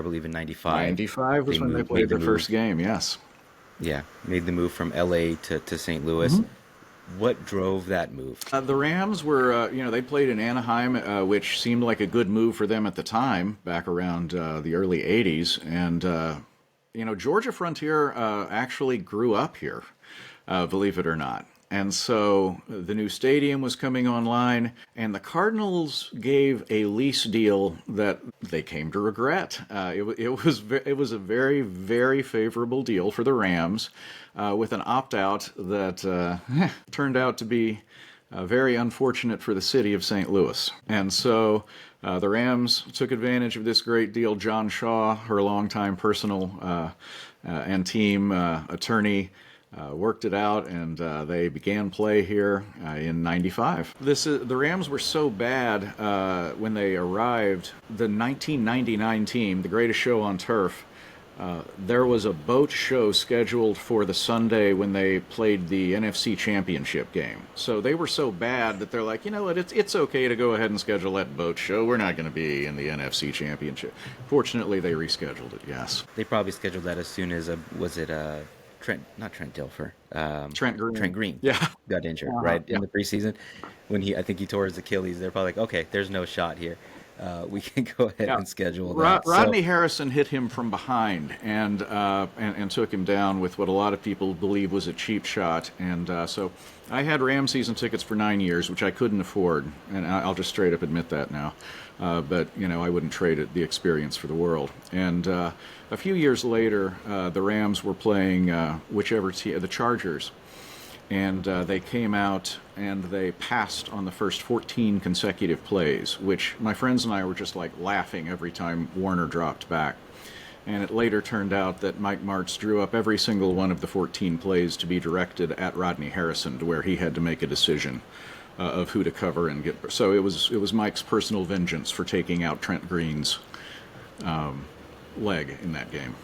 believe in '95, 95 they was when they made played the their first move. game, yes. Yeah, made the move from LA to St. Louis. What drove that move? The Rams were, they played in Anaheim, which seemed like a good move for them at the time, back around the early 80s. And, Georgia Frontier actually grew up here, believe it or not. And so the new stadium was coming online, and the Cardinals gave a lease deal that they came to regret. It was a very, very favorable deal for the Rams, with an opt out that turned out to be very unfortunate for the city of St. Louis. And so the Rams took advantage of this great deal. John Shaw, her longtime personal and team attorney, worked it out, and they began play here in '95. The Rams were so bad when they arrived. The 1999 team, the greatest show on turf, there was a boat show scheduled for the Sunday when they played the NFC Championship game. So they were so bad that they're like, you know what, it's okay to go ahead and schedule that boat show. We're not going to be in the NFC Championship. Fortunately, they rescheduled it, yes. They probably scheduled that as soon as was it not Trent Dilfer, Trent Trent Green. Green Yeah. got injured Uh-huh. right Yeah. in the preseason when I think he tore his Achilles. They're probably like, okay, there's no shot here. We can go ahead Yeah, and schedule that. So Rodney Harrison hit him from behind and took him down with what a lot of people believe was a cheap shot. And so I had Ram season tickets for 9 years, which I couldn't afford, and I'll just straight up admit that now. But I wouldn't trade the experience for the world. And a few years later, the Rams were playing whichever team, the Chargers. And they came out and they passed on the first 14 consecutive plays, which my friends and I were just like laughing every time Warner dropped back. And it later turned out that Mike Martz drew up every single one of the 14 plays to be directed at Rodney Harrison, to where he had to make a decision of who to cover and get. So it was Mike's personal vengeance for taking out Trent Green's leg in that game.